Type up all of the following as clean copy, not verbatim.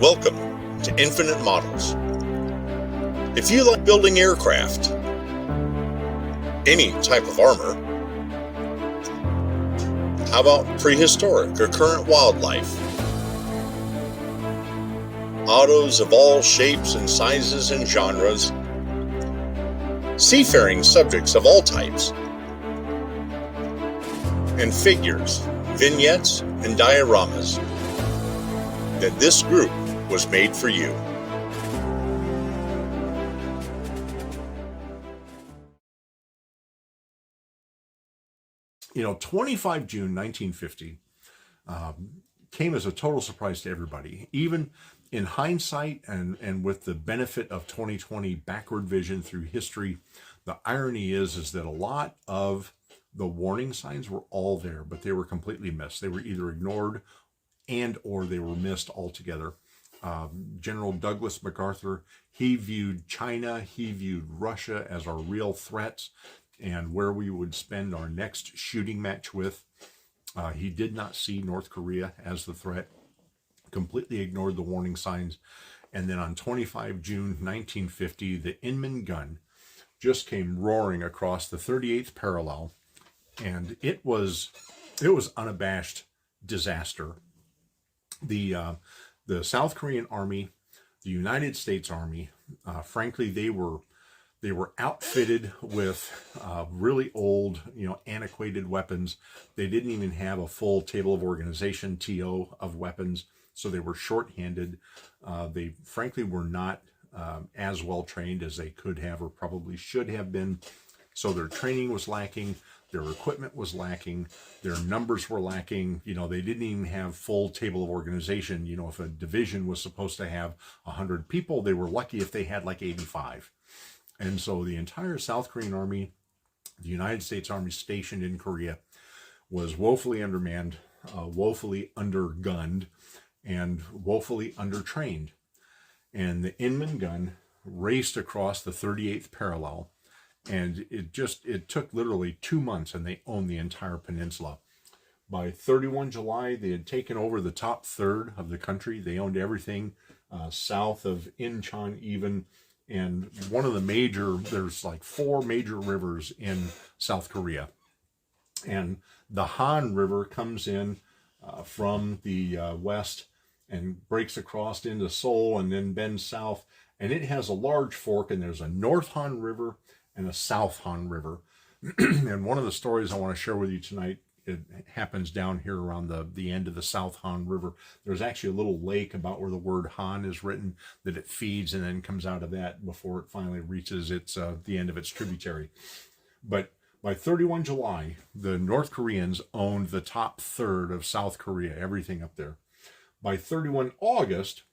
Welcome to Infinite Models. If you like building aircraft, any type of armor, how about prehistoric or current wildlife? Autos of all shapes and sizes and genres, seafaring subjects of all types, and figures, vignettes, and dioramas, then this group was made for you. You know, 25 June 1950 came as a total surprise to everybody. Even in hindsight and with the benefit of 2020 backward vision through history, the irony is that a lot of the warning signs were all there, but they were completely missed. They were either ignored and or they were missed altogether. General Douglas MacArthur, he viewed China, he viewed Russia as our real threats and where we would spend our next shooting match with. He did not see North Korea as the threat, completely ignored the warning signs. And then on 25 June 1950, the Inman gun just came roaring across the 38th parallel, and it was unabashed disaster. The South Korean Army, the United States Army, frankly, they were outfitted with really old, antiquated weapons. They didn't even have a full table of organization, TO, of weapons, so they were shorthanded. They frankly were not as well trained as they could have or probably should have been. So their training was lacking, their equipment was lacking, their numbers were lacking. They didn't even have full table of organization. If a division was supposed to have 100 people, they were lucky if they had like 85. And so the entire South Korean Army, the United States Army stationed in Korea, was woefully undermanned, woefully undergunned, and woefully undertrained. And the Inman gun raced across the 38th parallel, and it took literally 2 months, and they owned the entire peninsula. By 31 July, they had taken over the top third of the country. They owned everything south of Incheon even. And there's like 4 major rivers in South Korea. And the Han River comes in from the west and breaks across into Seoul and then bends south. And it has a large fork, and there's a North Han River and a South Han River. And one of the stories I want to share with you tonight, it happens down here around the end of the South Han River. There's actually a little lake about where the word Han is written that it feeds and then comes out of that before it finally reaches the end of its tributary. But by 31 July, the North Koreans owned the top third of South Korea, everything up there. By 31 August,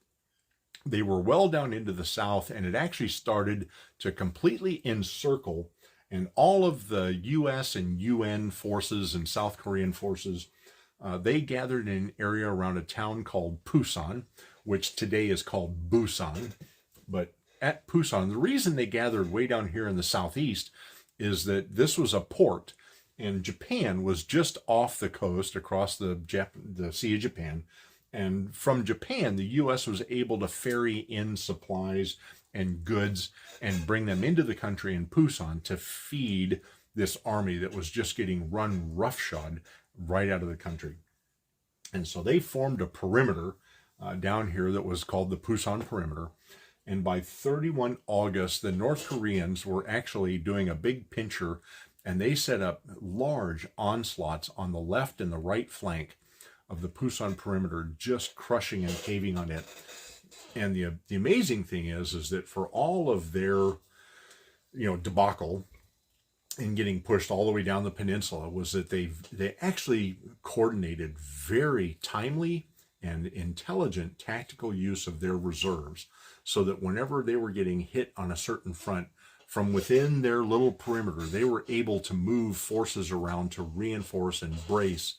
they were well down into the south, and it actually started to completely encircle. And all of the U.S. and UN forces and South Korean forces, they gathered in an area around a town called Pusan, which today is called Busan. But at Pusan, the reason they gathered way down here in the southeast is that this was a port, and Japan was just off the coast across the Sea of Japan. And from Japan, the U.S. was able to ferry in supplies and goods and bring them into the country in Pusan to feed this army that was just getting run roughshod right out of the country. And so they formed a perimeter down here that was called the Pusan Perimeter. And by 31 August, the North Koreans were actually doing a big pincher, and they set up large onslaughts on the left and the right flank of the Pusan Perimeter, just crushing and caving on it. And the amazing thing is that for all of their, debacle in getting pushed all the way down the peninsula, was that they actually coordinated very timely and intelligent tactical use of their reserves, so that whenever they were getting hit on a certain front from within their little perimeter, they were able to move forces around to reinforce and brace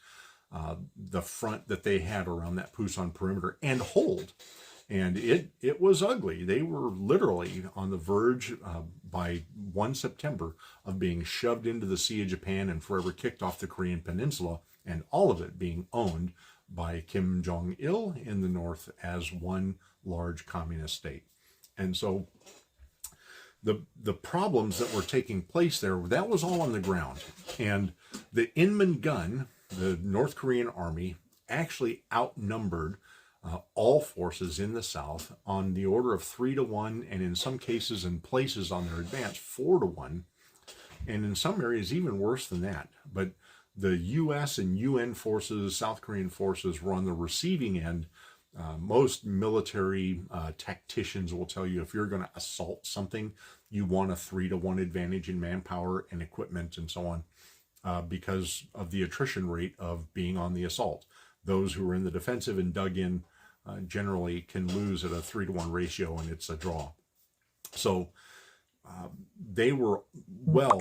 the front that they had around that Pusan Perimeter and hold. And it was ugly. They were literally on the verge by 1 September of being shoved into the Sea of Japan and forever kicked off the Korean Peninsula, and all of it being owned by Kim Jong-il in the north as one large communist state. And so the problems that were taking place there, that was all on the ground. And the Inman gun, the North Korean army, actually outnumbered all forces in the south on the order of 3-1, and in some cases and places on their advance 4-1, and in some areas even worse than that. But the U.S. and UN forces, South Korean forces, were on the receiving end. Most military tacticians will tell you if you're going to assault something, you want a 3-1 advantage in manpower and equipment and so on, because of the attrition rate of being on the assault. Those who are in the defensive and dug in generally can lose at a 3-1 ratio, and it's a draw. So they were well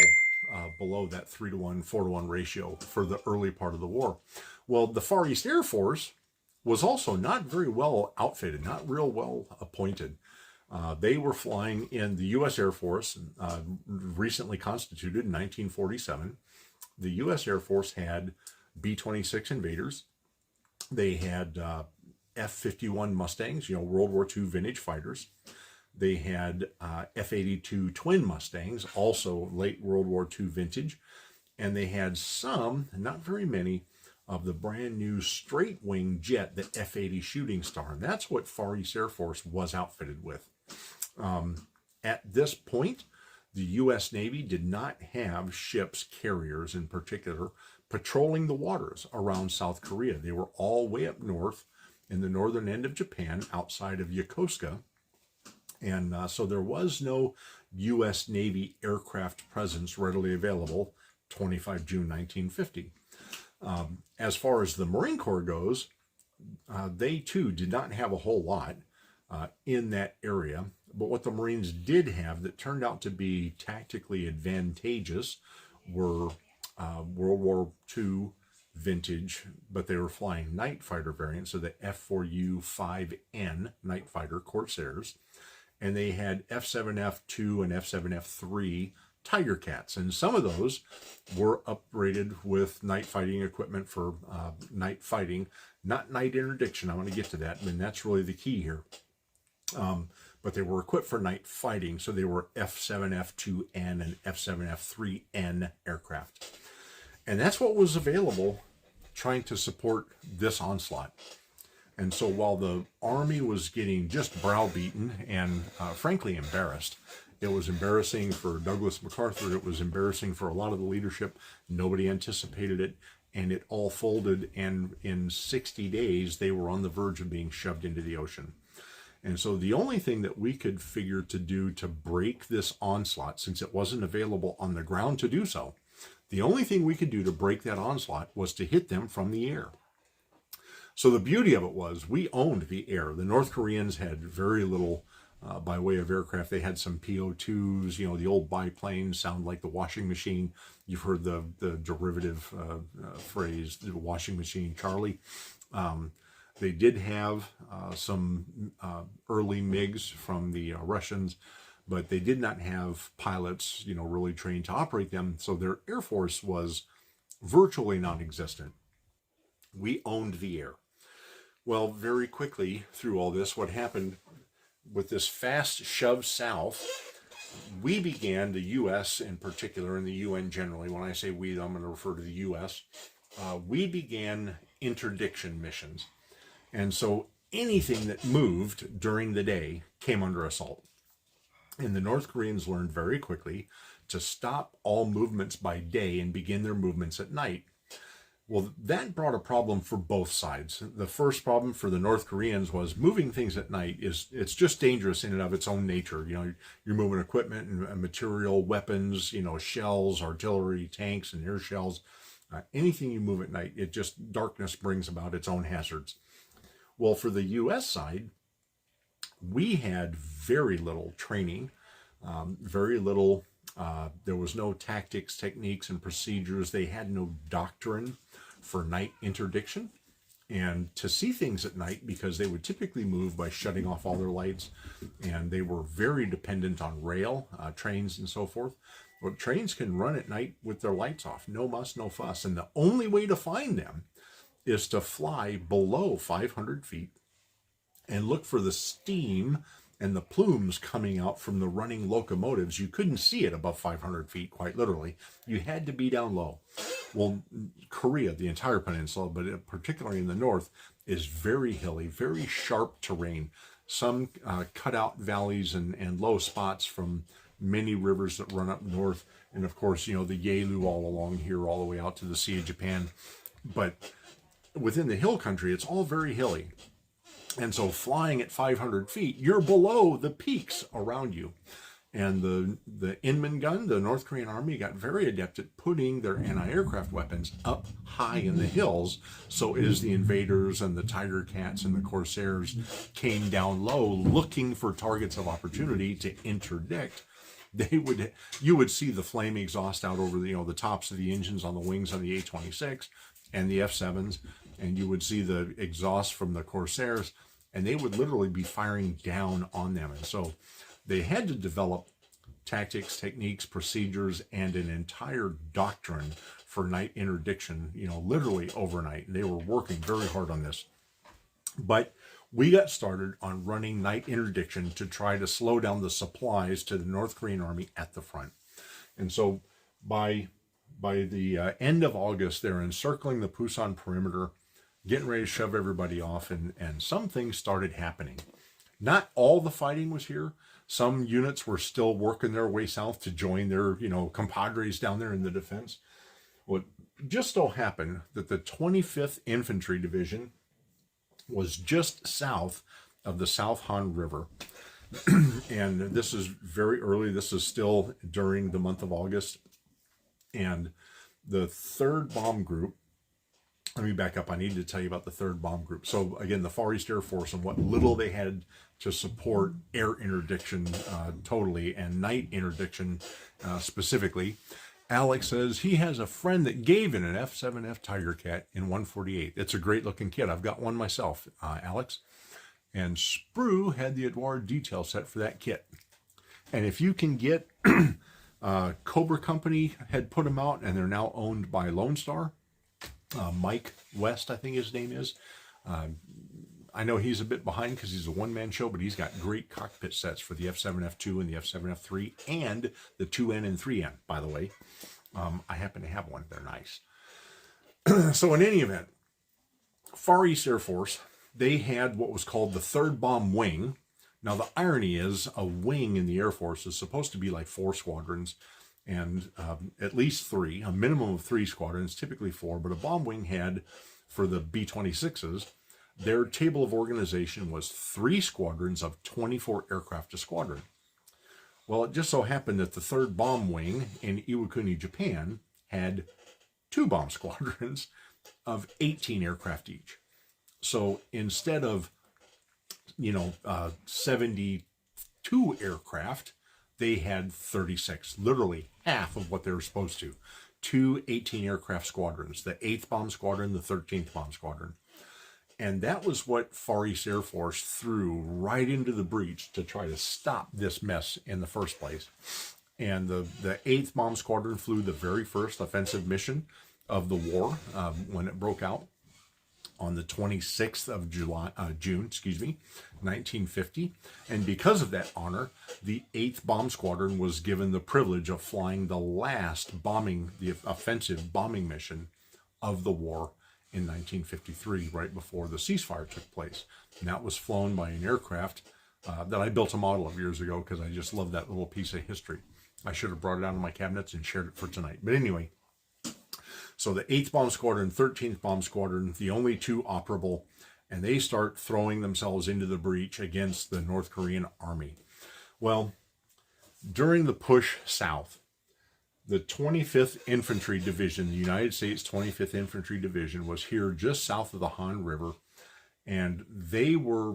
below that 3-1, 4-1 ratio for the early part of the war. Well, the Far East Air Force was also not very well outfitted, not real well appointed. They were flying in the U.S. Air Force, recently constituted in 1947. The U.S. Air Force had B-26 Invaders. They had F-51 Mustangs, World War II vintage fighters. They had F-82 twin Mustangs, also late World War II vintage. And they had some, not very many, of the brand new straight wing jet, the F-80 Shooting Star. And that's what Far East Air Force was outfitted with. At this point, the U.S. Navy did not have ships, carriers in particular, patrolling the waters around South Korea. They were all way up north in the northern end of Japan, outside of Yokosuka. And so there was no U.S. Navy aircraft presence readily available 25 June 1950. As far as the Marine Corps goes, they too did not have a whole lot in that area. But what the Marines did have that turned out to be tactically advantageous were World War II vintage, but they were flying night fighter variants, so the F4U-5N night fighter Corsairs, and they had F7F2 and F7F3 Tiger Cats, and some of those were upgraded with night fighting equipment for night fighting, not night interdiction. I want to get to that, and that's really the key here. But they were equipped for night fighting, so they were F7F2N and F7F3N aircraft. And that's what was available trying to support this onslaught. And so while the Army was getting just browbeaten and frankly embarrassed, it was embarrassing for Douglas MacArthur, it was embarrassing for a lot of the leadership, nobody anticipated it, and it all folded, and in 60 days they were on the verge of being shoved into the ocean. And so the only thing that we could figure to do to break this onslaught, since it wasn't available on the ground to do so, the only thing we could do to break that onslaught was to hit them from the air. So the beauty of it was we owned the air. The North Koreans had very little by way of aircraft. They had some PO-2s, the old biplanes sound like the washing machine. You've heard the derivative phrase, the washing machine Charlie. They did have some early MiGs from the Russians, but they did not have pilots, really trained to operate them. So their Air Force was virtually non-existent. We owned the air. Well, very quickly through all this, what happened with this fast shove south, we began, the U.S. in particular, and the UN generally, when I say we, I'm going to refer to the U.S., we began interdiction missions. And so anything that moved during the day came under assault. And the North Koreans learned very quickly to stop all movements by day and begin their movements at night. Well, that brought a problem for both sides. The first problem for the North Koreans was moving things at night it's just dangerous in and of its own nature. You're moving equipment and material, weapons, shells, artillery, tanks, and air shells. Anything you move at night, darkness brings about its own hazards. Well, for the U.S. side, we had very little training, very little, there was no tactics, techniques, and procedures. They had no doctrine for night interdiction. And to see things at night, because they would typically move by shutting off all their lights, and they were very dependent on rail, trains, and so forth. Well, trains can run at night with their lights off, no muss, no fuss. And the only way to find them is to fly below 500 feet and look for the steam and the plumes coming out from the running locomotives. You couldn't see it above 500 feet, quite literally. You had to be down low. Well, Korea, the entire peninsula, but particularly in the north, is very hilly, very sharp terrain. Some cutout valleys and low spots from many rivers that run up north. And of course, the Yalu all along here, all the way out to the Sea of Japan. But within the hill country, it's all very hilly. And so flying at 500 feet, you're below the peaks around you. And the Inman gun, the North Korean Army, got very adept at putting their anti-aircraft weapons up high in the hills. So as the invaders and the Tiger Cats and the Corsairs came down low looking for targets of opportunity to interdict, you would see the flame exhaust out over the tops of the engines on the wings on the A-26 and the F-7s, and you would see the exhaust from the Corsairs, and they would literally be firing down on them. And so they had to develop tactics, techniques, procedures, and an entire doctrine for night interdiction, literally overnight. And they were working very hard on this. But we got started on running night interdiction to try to slow down the supplies to the North Korean Army at the front. And so by the end of August, they're encircling the Pusan perimeter, getting ready to shove everybody off, and some things started happening. Not all the fighting was here. Some units were still working their way south to join their, compadres down there in the defense. Well, it just so happened that the 25th Infantry Division was just south of the South Han River. And this is very early. This is still during the month of August. And the 3rd Bomb Group, let me back up. I need to tell you about the 3rd Bomb Group. So again, the Far East Air Force and what little they had to support air interdiction totally, and night interdiction specifically. Alex says he has a friend that gave in an F-7F Tiger Cat in 148. It's a great looking kit. I've got one myself, Alex. And Sprue had the Edouard detail set for that kit. And if you can get Cobra Company had put them out, and they're now owned by Lone Star. Mike West, I think his name is. I know he's a bit behind because he's a one-man show, but he's got great cockpit sets for the F-7F2 and the F-7F3 and the 2N and 3N, by the way. I happen to have one. They're nice. So in any event, Far East Air Force, they had what was called the 3rd Bomb Wing. Now, the irony is a wing in the Air Force is supposed to be like 4 squadrons and at least 3, a minimum of 3 squadrons, typically 4, but a bomb wing had, for the B-26s, their table of organization was 3 squadrons of 24 aircraft a squadron. Well, it just so happened that the 3rd Bomb Wing in Iwakuni, Japan, had 2 bomb squadrons of 18 aircraft each. So instead of 72 aircraft, they had 36, literally half of what they were supposed to. 2 18 aircraft squadrons, the 8th Bomb Squadron, the 13th Bomb Squadron. And that was what Far East Air Force threw right into the breach to try to stop this mess in the first place. And the 8th Bomb Squadron flew the very first offensive mission of the war when it broke out on the 26th of June, 1950. And because of that honor, the 8th Bomb Squadron was given the privilege of flying the last the offensive bombing mission of the war in 1953, right before the ceasefire took place. And that was flown by an aircraft that I built a model of years ago because I just love that little piece of history. I should have brought it out of my cabinets and shared it for tonight. But anyway, so the 8th Bomb Squadron, 13th Bomb Squadron, the only 2 operable, and they start throwing themselves into the breach against the North Korean Army. Well, during the push south, the 25th Infantry Division, the United States 25th Infantry Division, was here just south of the Han River, and they were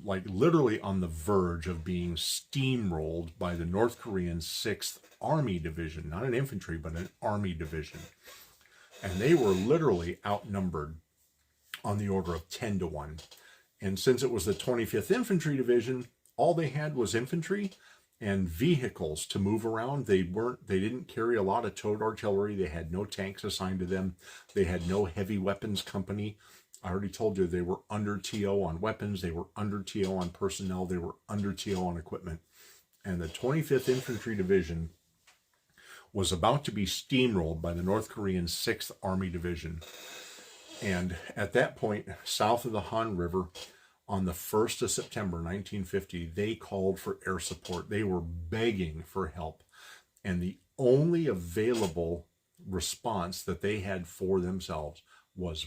like literally on the verge of being steamrolled by the North Korean 6th Army Division, not an infantry, but an army division. And they were literally outnumbered on the order of 10-1. And since it was the 25th Infantry Division, all they had was infantry, and vehicles to move around. They didn't carry a lot of towed artillery. They had no tanks assigned to them. They had no heavy weapons company. I already told you they were under TO on weapons. They were under TO on personnel. They were under TO on equipment. And the 25th Infantry Division was about to be steamrolled by the North Korean 6th Army Division. And at that point, south of the Han River, on the 1st of September 1950, they called for air support. They were begging for help. And the only available response that they had for themselves was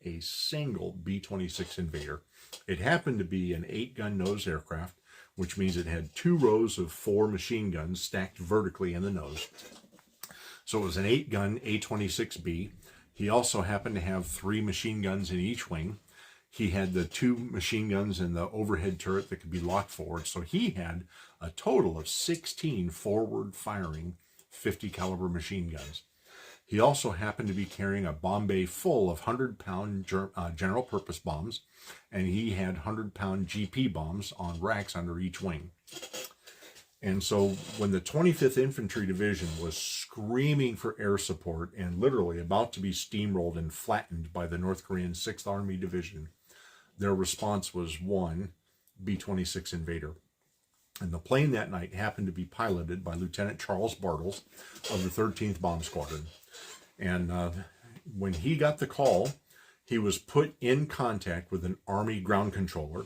a single B-26 Invader. It happened to be an 8-gun nose aircraft, which means it had 2 rows of 4 machine guns stacked vertically in the nose. So it was an 8-gun A-26B. He also happened to have 3 machine guns in each wing. He had the 2 machine guns in the overhead turret that could be locked forward. So he had a total of 16 forward-firing 50 caliber machine guns. He also happened to be carrying a bomb bay full of 100-pound general purpose bombs, and he had 100-pound GP bombs on racks under each wing. And so when the 25th Infantry Division was screaming for air support and literally about to be steamrolled and flattened by the North Korean 6th Army Division, their response was 1 B-26 Invader. And the plane that night happened to be piloted by Lieutenant Charles Bartles of the 13th Bomb Squadron. And when he got the call, he was put in contact with an Army ground controller.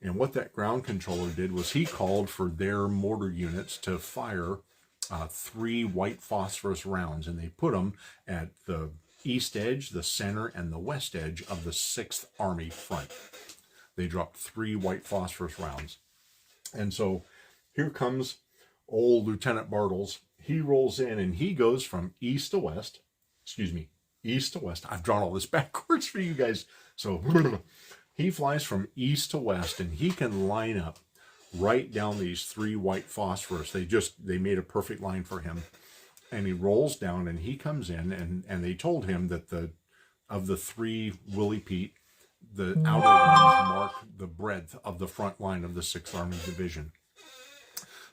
And what that ground controller did was he called for their mortar units to fire 3 white phosphorus rounds. And they put them at the east edge, the center, and the west edge of the 6th Army front. They dropped 3 white phosphorus rounds. And so here comes old Lieutenant Bartles. He rolls in and he goes from east to west. I've drawn all this backwards for you guys. So he flies from east to west and he can line up right down these 3 white phosphorus. They made a perfect line for him. And he rolls down and he comes in and they told him that of the 3 Willie Pete, the outer ones mark the breadth of the front line of the 6th Army Division.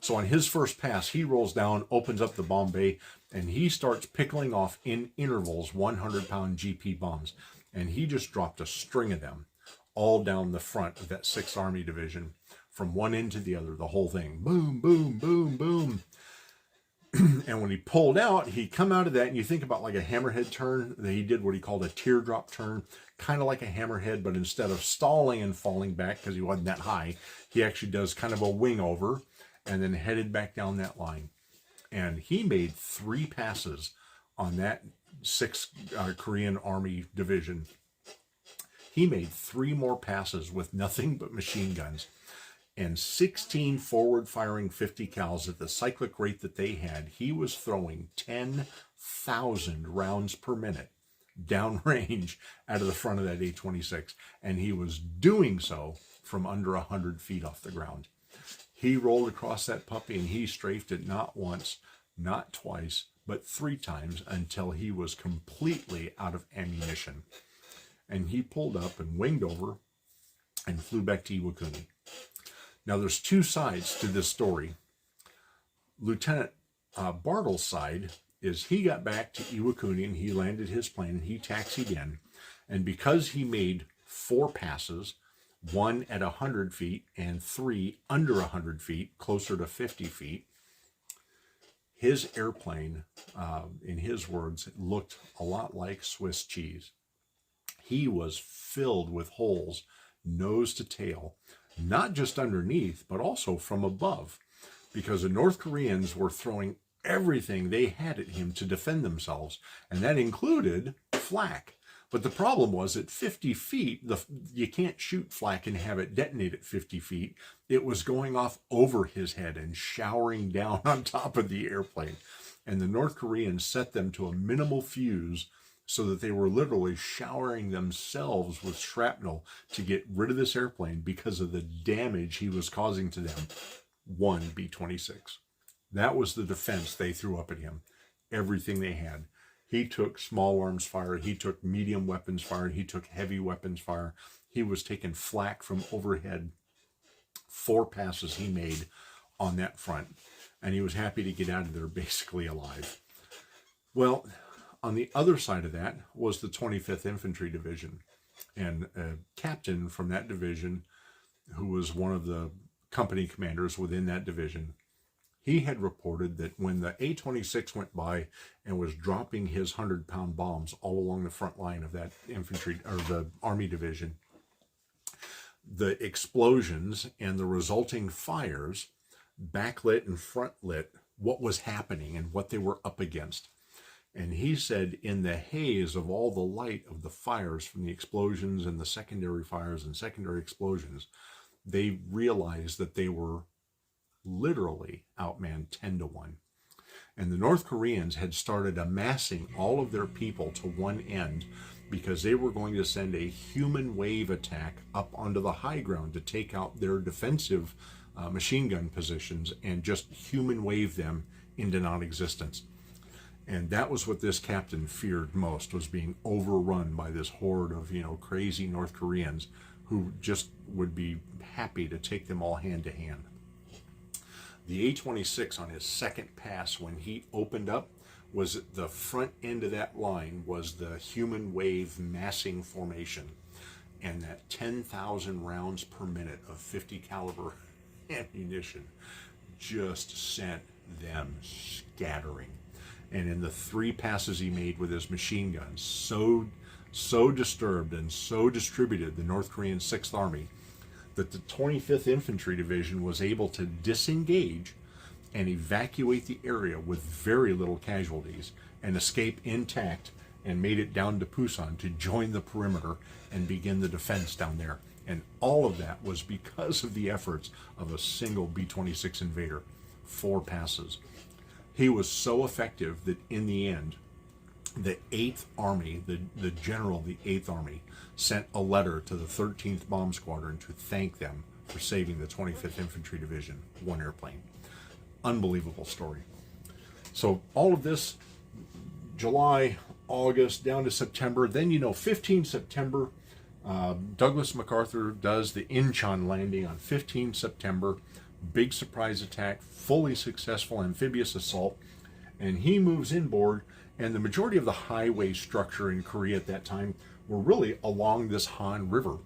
So on his first pass, he rolls down, opens up the bomb bay, and he starts pickling off in intervals 100-pound GP bombs. And he just dropped a string of them all down the front of that 6th Army Division from one end to the other, the whole thing. Boom, boom, boom, boom. And when he pulled out, he come out of that, and you think about like a hammerhead turn, he did what he called a teardrop turn, kind of like a hammerhead, but instead of stalling and falling back because he wasn't that high, he actually does kind of a wing over and then headed back down that line. And he made 3 passes on that 6th Korean Army Division. He made 3 more passes with nothing but machine guns. And 16 forward-firing 50 cals at the cyclic rate that they had, he was throwing 10,000 rounds per minute downrange out of the front of that A-26. And he was doing so from under 100 feet off the ground. He rolled across that puppy and he strafed it not once, not twice, but 3 times until he was completely out of ammunition. And he pulled up and winged over and flew back to Iwakuni. Now, there's 2 sides to this story. Lieutenant Bartles' side is he got back to Iwakuni and he landed his plane and he taxied in. And because he made 4 passes, 1 at 100 feet and 3 under 100 feet, closer to 50 feet, his airplane, in his words, looked a lot like Swiss cheese. He was filled with holes, nose to tail, not just underneath, but also from above, because the North Koreans were throwing everything they had at him to defend themselves, and that included flak. But the problem was at 50 feet, you can't shoot flak and have it detonate at 50 feet. It was going off over his head and showering down on top of the airplane. And the North Koreans set them to a minimal fuse so that they were literally showering themselves with shrapnel to get rid of this airplane because of the damage he was causing to them. 1 B-26. That was the defense they threw up at him. Everything they had. He took small arms fire, he took medium weapons fire, he took heavy weapons fire. He was taking flak from overhead. 4 passes he made on that front, and he was happy to get out of there basically alive. Well, on the other side of that was the 25th Infantry Division, and a captain from that division, who was one of the company commanders within that division, he had reported that when the A-26 went by and was dropping his 100-pound bombs all along the front line of that infantry or the Army division, the explosions and the resulting fires backlit and frontlit what was happening and what they were up against. And he said in the haze of all the light of the fires from the explosions and the secondary fires and secondary explosions, they realized that they were literally outmanned 10-1. And the North Koreans had started amassing all of their people to one end because they were going to send a human wave attack up onto the high ground to take out their defensive machine gun positions and just human wave them into non-existence. And that was what this captain feared most, was being overrun by this horde of, crazy North Koreans who just would be happy to take them all hand to hand. The A-26 on his second pass, when he opened up, was at the front end of that line was the human wave massing formation. And that 10,000 rounds per minute of 50 caliber ammunition just sent them scattering. And in the 3 passes he made with his machine guns, so disturbed and so distributed the North Korean 6th Army that the 25th Infantry Division was able to disengage and evacuate the area with very little casualties and escape intact, and made it down to Pusan to join the perimeter and begin the defense down there. And all of that was because of the efforts of a single B-26 Invader. 4 passes. He was so effective that in the end, the 8th Army, the general of the 8th Army, sent a letter to the 13th Bomb Squadron to thank them for saving the 25th Infantry Division 1 airplane. Unbelievable story. So all of this, July, August, down to September. Then, 15 September, Douglas MacArthur does the Incheon landing on 15 September. Big surprise attack, fully successful amphibious assault. And he moves inboard, and the majority of the highway structure in Korea at that time were really along this Han River.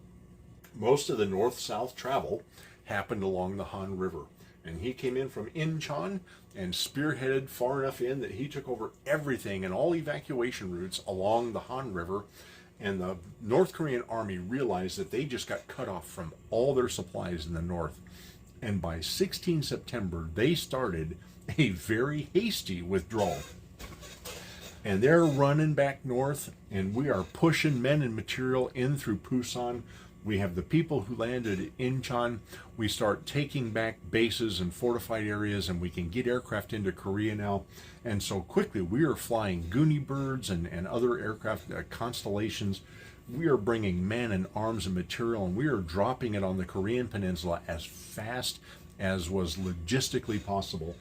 Most of the north-south travel happened along the Han River. And he came in from Incheon and spearheaded far enough in that he took over everything and all evacuation routes along the Han River. And the North Korean army realized that they just got cut off from all their supplies in the north. And by 16 September, they started a very hasty withdrawal. And they're running back north, and we are pushing men and material in through Pusan. We have the people who landed at Incheon. We start taking back bases and fortified areas, and we can get aircraft into Korea now. And so quickly, we are flying Goonie birds and other aircraft constellations. We are bringing men and arms and material, and we are dropping it on the Korean peninsula as fast as was logistically possible.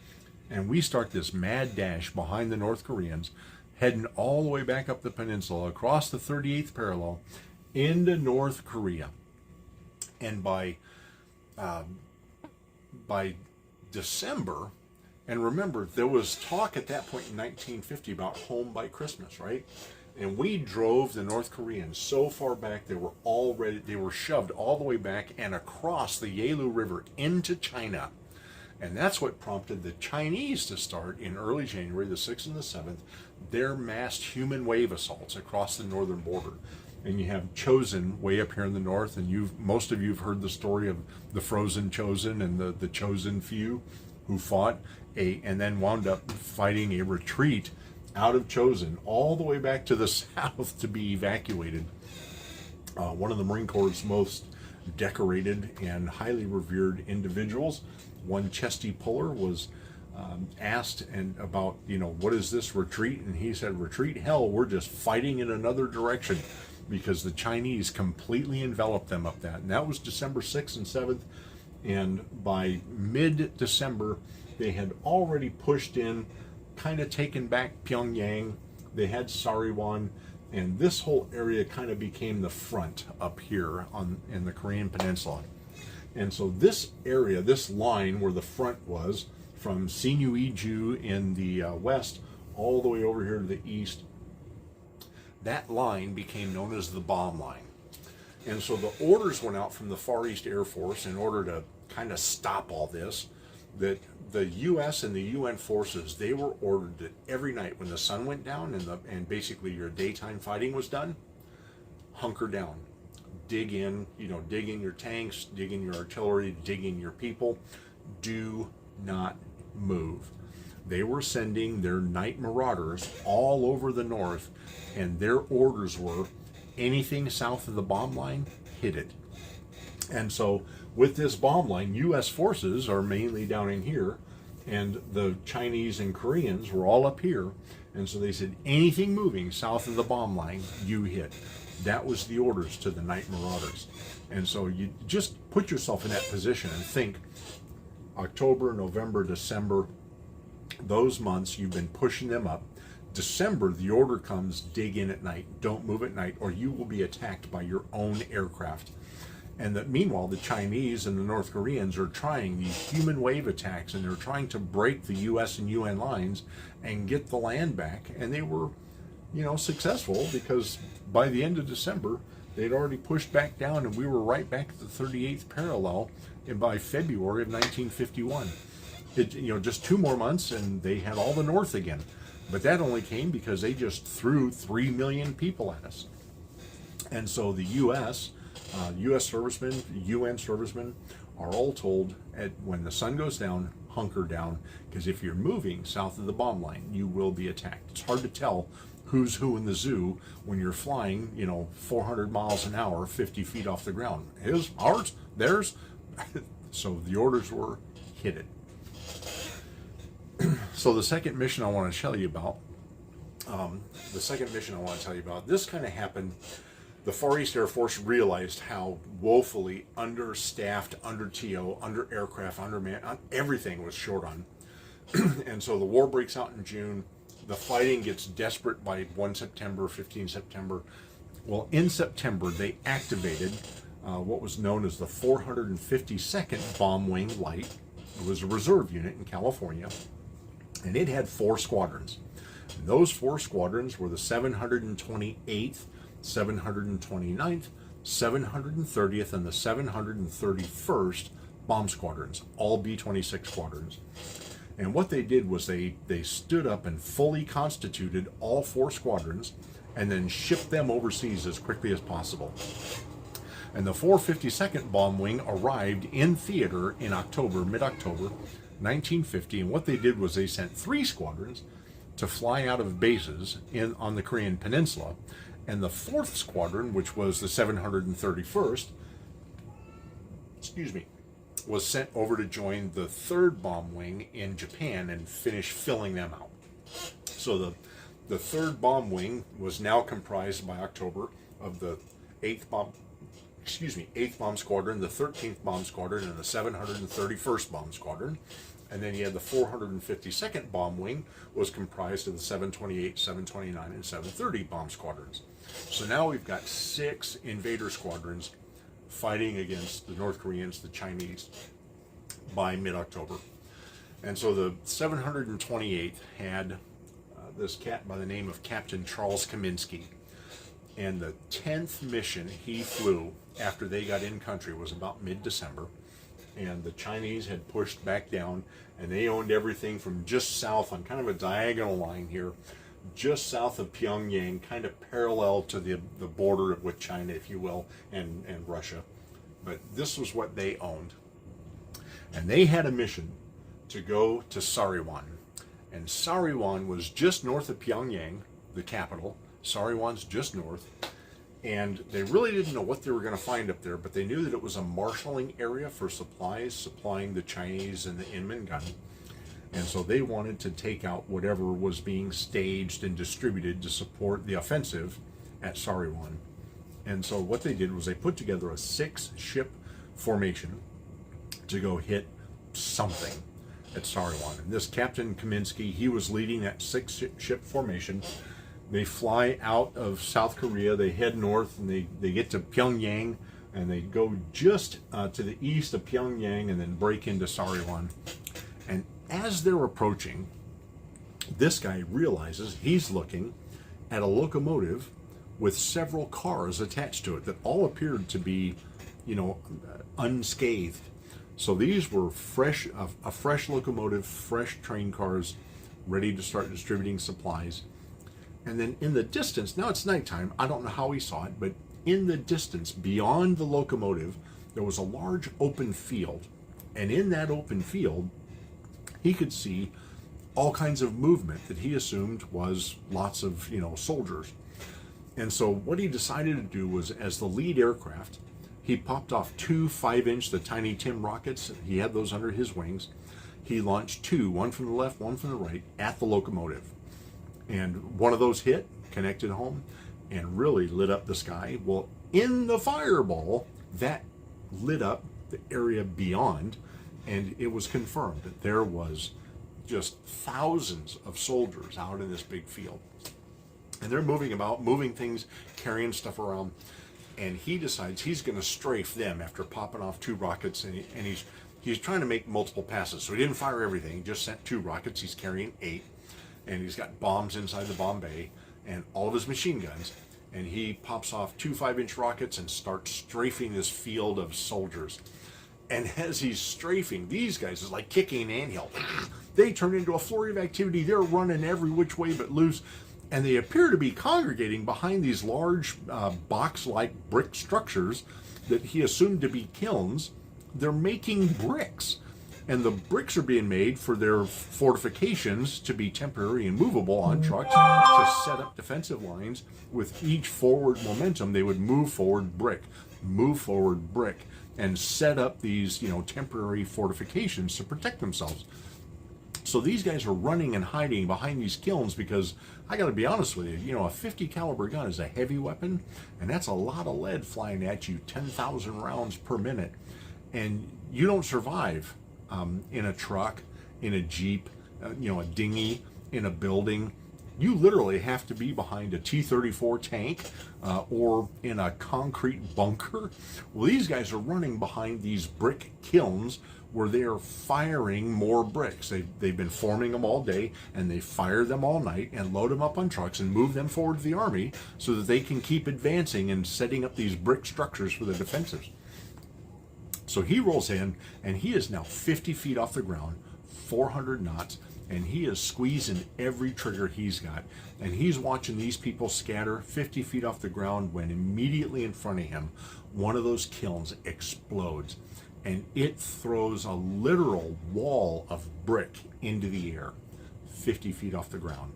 And we start this mad dash behind the North Koreans, heading all the way back up the peninsula, across the 38th parallel, into North Korea. And by December, and remember, there was talk at that point in 1950 about home by Christmas, right? And we drove the North Koreans so far back, they were shoved all the way back and across the Yalu River into China. And that's what prompted the Chinese to start in early January, the 6th and the 7th, their massed human wave assaults across the northern border. And you have Chosin way up here in the north, and most of you have heard the story of the frozen Chosin and the Chosin few who fought and then wound up fighting a retreat out of Chosin all the way back to the south to be evacuated. One of the Marine Corps' most decorated and highly revered individuals, one Chesty Puller, was asked about, what is this retreat? And he said, retreat, hell, we're just fighting in another direction, because the Chinese completely enveloped them up that. And that was December 6th and 7th. And by mid-December, they had already pushed in, kind of taken back Pyongyang. They had Sariwon. And this whole area kind of became the front up here in the Korean Peninsula. And so this area, this line where the front was, from Sinuiju in the west all the way over here to the east, that line became known as the bomb line. And so the orders went out from the Far East Air Force in order to kind of stop all this, that the U.S. and the UN forces, they were ordered that every night when the sun went down and basically your daytime fighting was done, hunker down, dig in, dig in your tanks, dig in your artillery, dig in your people, do not move. They were sending their night marauders all over the north, and their orders were anything south of the bomb line, hit it. And so with this bomb line, U.S. forces are mainly down in here, and the Chinese and Koreans were all up here. And so they said, anything moving south of the bomb line, you hit. That was the orders to the night marauders. And so you just put yourself in that position and think, October, November, December, those months, you've been pushing them up. December, the order comes, dig in at night, don't move at night, or you will be attacked by your own aircraft. And that meanwhile, the Chinese and the North Koreans are trying these human wave attacks, and they're trying to break the U.S. and UN lines and get the land back. And they were, successful, because by the end of December, they'd already pushed back down, and we were right back at the 38th parallel. And by February of 1951, just 2 more months, and they had all the North again. But that only came because they just threw 3 million people at us. And so the U.S. Servicemen, UN servicemen are all told when the sun goes down, hunker down, because if you're moving south of the bomb line, you will be attacked. It's hard to tell who's who in the zoo when you're flying, 400 miles an hour, 50 feet off the ground. His, ours, theirs. So the orders were, hit it. So the second mission I want to tell you about, this kind of happened. The Far East Air Force realized how woefully understaffed, under TO, under aircraft, undermanned, everything was short on. And so the war breaks out in June. The fighting gets desperate by 1 September, 15 September. Well, in September, they activated what was known as the 452nd Bomb Wing Light. It was a reserve unit in California, and it had 4 squadrons. And those 4 squadrons were the 728th, 729th, 730th, and the 731st Bomb Squadrons, all B-26 squadrons. And what they did was they stood up and fully constituted all 4 squadrons and then shipped them overseas as quickly as possible. And the 452nd Bomb Wing arrived in theater in October, mid-October 1950, and what they did was they sent 3 squadrons to fly out of bases on the Korean Peninsula, and the 4th squadron, which was the 731st, was sent over to join the 3rd Bomb Wing in Japan and finish filling them out. So the 3rd Bomb Wing was now comprised by October of the 8th Bomb Squadron, the 13th Bomb Squadron, and the 731st Bomb Squadron. And then you had the 452nd Bomb Wing was comprised of the 728, 729, and 730 Bomb Squadrons. So now we've got 6 invader squadrons fighting against the North Koreans, the Chinese, by mid-October. And so the 728th had this cat by the name of Captain Charles Kaminsky. And the 10th mission he flew after they got in country was about mid-December. And the Chinese had pushed back down, and they owned everything from just south on kind of a diagonal line here, just south of Pyongyang, kind of parallel to the border with China, if you will, and Russia. But this was what they owned. And they had a mission to go to Sariwan. And Sariwan was just north of Pyongyang, the capital. Sariwan's just north. And they really didn't know what they were going to find up there, but they knew that it was a marshaling area for supplies, supplying the Chinese and the Inman gun. And so they wanted to take out whatever was being staged and distributed to support the offensive at Sariwan. And so what they did was they put together a 6-ship formation to go hit something at Sariwan. And this Captain Kaminsky, he was leading that 6-ship formation. They fly out of South Korea, they head north, and they get to Pyongyang and they go just to the east of Pyongyang and then break into Sariwan. And as they're approaching, this guy realizes he's looking at a locomotive with several cars attached to it that all appeared to be, unscathed. So these were a fresh locomotive, fresh train cars, ready to start distributing supplies. And then in the distance, now it's nighttime, I don't know how he saw it, but in the distance, beyond the locomotive, there was a large open field. And in that open field, he could see all kinds of movement that he assumed was lots of, soldiers. And so what he decided to do was, as the lead aircraft, he popped off 2 5-inch, the Tiny Tim rockets. He had those under his wings. He launched 2, one from the left, one from the right, at the locomotive. And one of those hit, connected home, and really lit up the sky. Well, in the fireball, that lit up the area beyond, and it was confirmed that there was just thousands of soldiers out in this big field. And they're moving about, moving things, carrying stuff around. And he decides he's going to strafe them after popping off 2 rockets, and he's trying to make multiple passes. So he didn't fire everything. He just sent 2 rockets. He's carrying 8, and he's got bombs inside the bomb bay and all of his machine guns. And he pops off 2 5-inch rockets and starts strafing this field of soldiers. And as he's strafing, these guys is like kicking an anthill. They turn into a flurry of activity. They're running every which way but loose. And they appear to be congregating behind these large box-like brick structures that he assumed to be kilns. They're making bricks. And the bricks are being made for their fortifications to be temporary and movable on trucks to set up defensive lines. With each forward momentum, they would move forward brick, and set up these, temporary fortifications to protect themselves. So these guys are running and hiding behind these kilns because, I got to be honest with you, a 50 caliber gun is a heavy weapon, and that's a lot of lead flying at you, 10,000 rounds per minute. And you don't survive in a truck, in a Jeep, a dinghy, in a building. You literally have to be behind a T-34 tank or in a concrete bunker. Well, these guys are running behind these brick kilns where they are firing more bricks. They've been forming them all day, and they fire them all night and load them up on trucks and move them forward to the army so that they can keep advancing and setting up these brick structures for the defensives. So he rolls in, and he is now 50 feet off the ground, 400 knots, and he is squeezing every trigger he's got. And he's watching these people scatter 50 feet off the ground when immediately in front of him, one of those kilns explodes. And it throws a literal wall of brick into the air, 50 feet off the ground.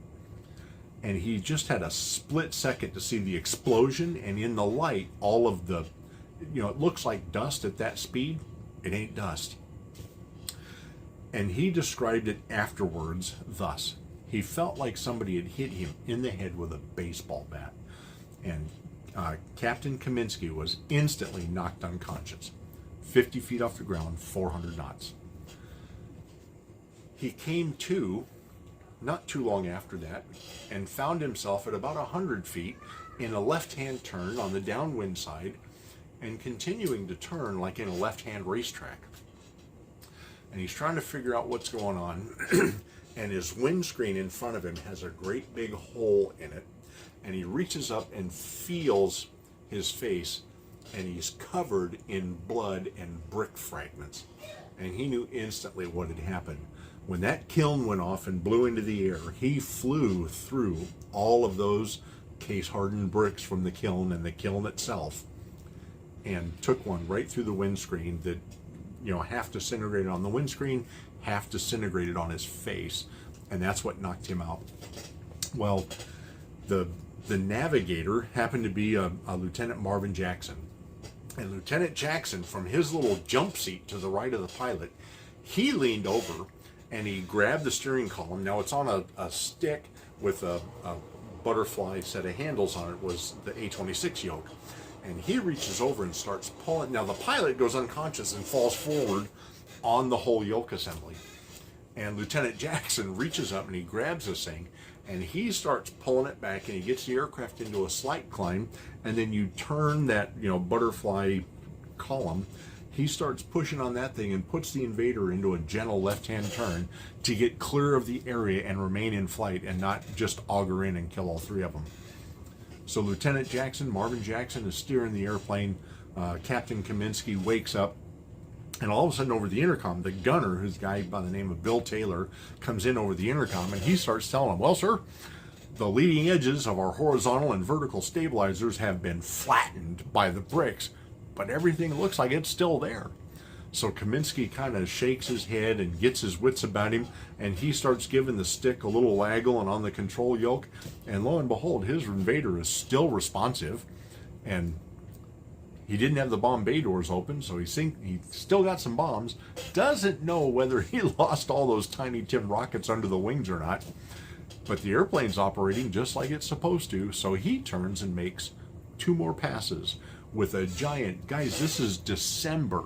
And he just had a split second to see the explosion, and in the light, all of the, it looks like dust at that speed. It ain't dust. And he described it afterwards thus: he felt like somebody had hit him in the head with a baseball bat. And Captain Kaminsky was instantly knocked unconscious. 50 feet off the ground, 400 knots. He came to, not too long after that, and found himself at about 100 feet in a left-hand turn on the downwind side, and continuing to turn like in a left-hand racetrack. And he's trying to figure out what's going on, and his windscreen in front of him has a great big hole in it, and he reaches up and feels his face, and he's covered in blood and brick fragments. And he knew instantly what had happened. When that kiln went off and blew into the air, he flew through all of those case-hardened bricks from the kiln and the kiln itself, and took one right through the windscreen that, half disintegrated on the windscreen, half disintegrated on his face. And that's what knocked him out. Well, the navigator happened to be a Lieutenant Marvin Jackson. And Lieutenant Jackson, from his little jump seat to the right of the pilot, he leaned over and he grabbed the steering column. Now it's on a stick with a butterfly set of handles on it, was the A-26 yoke. And he reaches over and starts pulling. Now the pilot goes unconscious and falls forward on the whole yoke assembly. And Lieutenant Jackson reaches up and he grabs this thing, and he starts pulling it back, and he gets the aircraft into a slight climb, and then you turn that, butterfly column. He starts pushing on that thing and puts the invader into a gentle left-hand turn to get clear of the area and remain in flight and not just auger in and kill all three of them. So Lieutenant Jackson, Marvin Jackson, is steering the airplane. Captain Kaminsky wakes up, and all of a sudden over the intercom, the gunner, who's a guy by the name of Bill Taylor, comes in over the intercom, and he starts telling him, well, sir, the leading edges of our horizontal and vertical stabilizers have been flattened by the bricks, but everything looks like it's still there. So Kaminsky kind of shakes his head and gets his wits about him, and he starts giving the stick a little waggle and on the control yoke, and lo and behold, his invader is still responsive, and he didn't have the bomb bay doors open, so he still got some bombs. Doesn't know whether he lost all those tiny tin rockets under the wings or not, but the airplane's operating just like it's supposed to, so he turns and makes 2 more passes with a giant, guys, this is December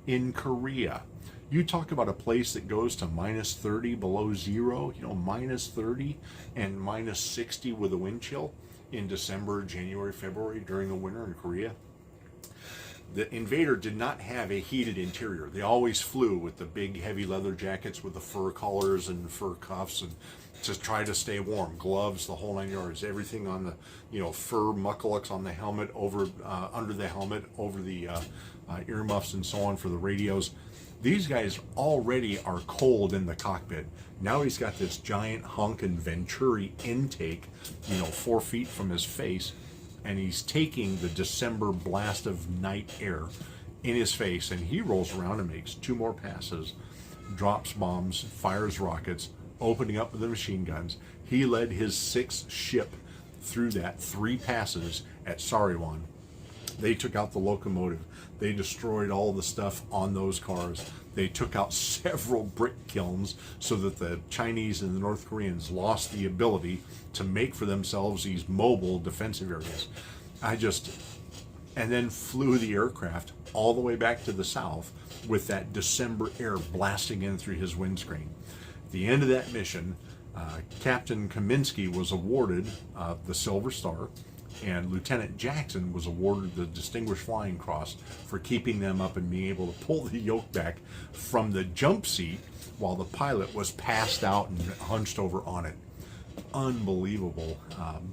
in Korea. You talk about a place that goes to minus 30 below zero, minus 30 and minus 60 with a wind chill in December, January, February during the winter in Korea. The invader did not have a heated interior. They always flew with the big heavy leather jackets with the fur collars and fur cuffs and to try to stay warm. Gloves, the whole 9 yards, everything on the, fur muckalucks on the helmet, over under the helmet, over the earmuffs and so on for the radios. These guys already are cold in the cockpit. Now he's got this giant hunk and Venturi intake, 4 feet from his face, and he's taking the December blast of night air in his face, and he rolls around and makes 2 more passes, drops bombs, fires rockets, opening up with the machine guns. He led his 6th ship through that 3 passes at Sariwan. They took out the locomotive. They destroyed all the stuff on those cars. They took out several brick kilns so that the Chinese and the North Koreans lost the ability to make for themselves these mobile defensive areas. And then flew the aircraft all the way back to the south with that December air blasting in through his windscreen. At the end of that mission, Captain Kaminsky was awarded the Silver Star, and Lieutenant Jackson was awarded the Distinguished Flying Cross for keeping them up and being able to pull the yoke back from the jump seat while the pilot was passed out and hunched over on it. Unbelievable,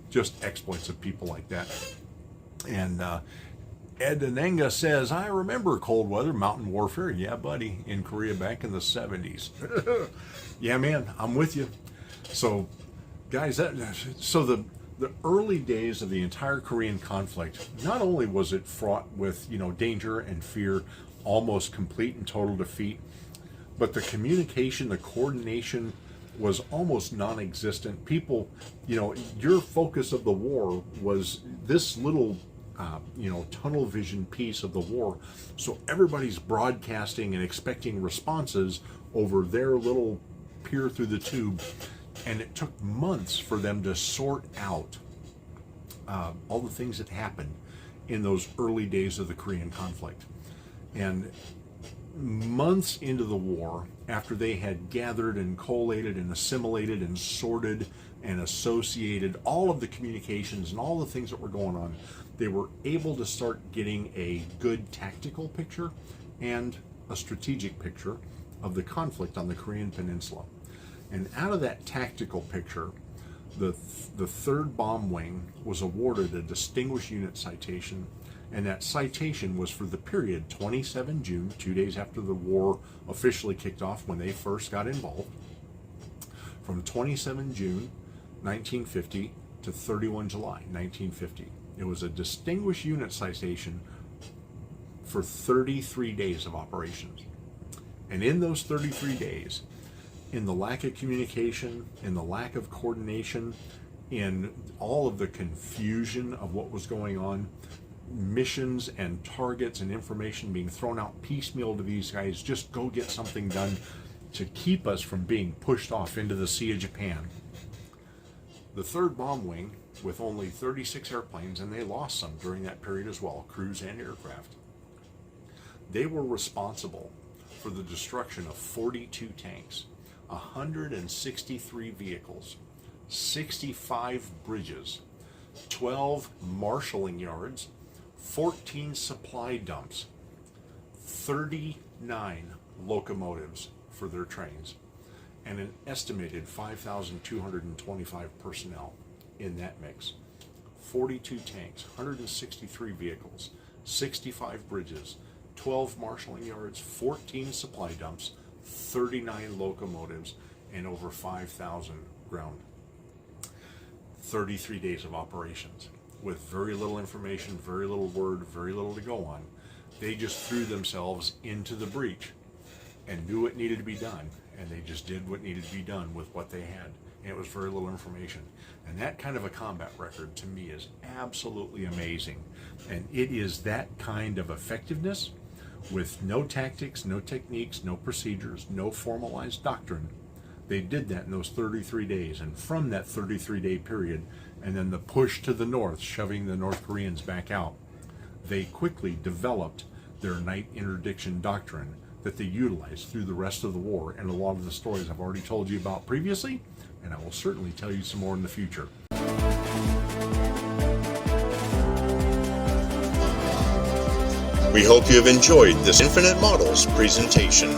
just exploits of people like that. And Ed Anenga says, I remember cold weather mountain warfare. Yeah, buddy, in Korea back in the 70s. Yeah, man, I'm with you. So, guys, the early days of the entire Korean conflict, not only was it fraught with, danger and fear, almost complete and total defeat, but the communication, the coordination was almost non-existent. People, your focus of the war was this little, tunnel vision piece of the war. So everybody's broadcasting and expecting responses over their little peer through the tube. And it took months for them to sort out all the things that happened in those early days of the Korean conflict. And months into the war, after they had gathered and collated and assimilated and sorted and associated all of the communications and all the things that were going on, they were able to start getting a good tactical picture and a strategic picture of the conflict on the Korean Peninsula. And out of that tactical picture, the 3rd Bomb Wing was awarded a Distinguished Unit Citation, and that citation was for the period 27 June, 2 days after the war officially kicked off when they first got involved, from 27 June 1950 to 31 July 1950. It was a Distinguished Unit Citation for 33 days of operations. And in those 33 days, in the lack of communication, in the lack of coordination, in all of the confusion of what was going on, missions and targets and information being thrown out piecemeal to these guys, just go get something done to keep us from being pushed off into the Sea of Japan. The 3rd Bomb Wing, with only 36 airplanes, and they lost some during that period as well, crews and aircraft, they were responsible for the destruction of 42 tanks, 163 vehicles, 65 bridges, 12 marshalling yards, 14 supply dumps, 39 locomotives for their trains, and an estimated 5,225 personnel in that mix. 42 tanks, 163 vehicles, 65 bridges, 12 marshalling yards, 14 supply dumps, 39 locomotives, and over 5,000 ground. 33 days of operations with very little information, very little word, very little to go on. They just threw themselves into the breach and knew what needed to be done, and they just did what needed to be done with what they had. And it was very little information. And that kind of a combat record to me is absolutely amazing. And it is that kind of effectiveness with no tactics, no techniques, no procedures, no formalized doctrine. They did that in those 33 days. And from that 33-day period, and then the push to the north, shoving the North Koreans back out, they quickly developed their night interdiction doctrine that they utilized through the rest of the war. And a lot of the stories I've already told you about previously, and I will certainly tell you some more in the future. We hope you have enjoyed this Infinite Models presentation.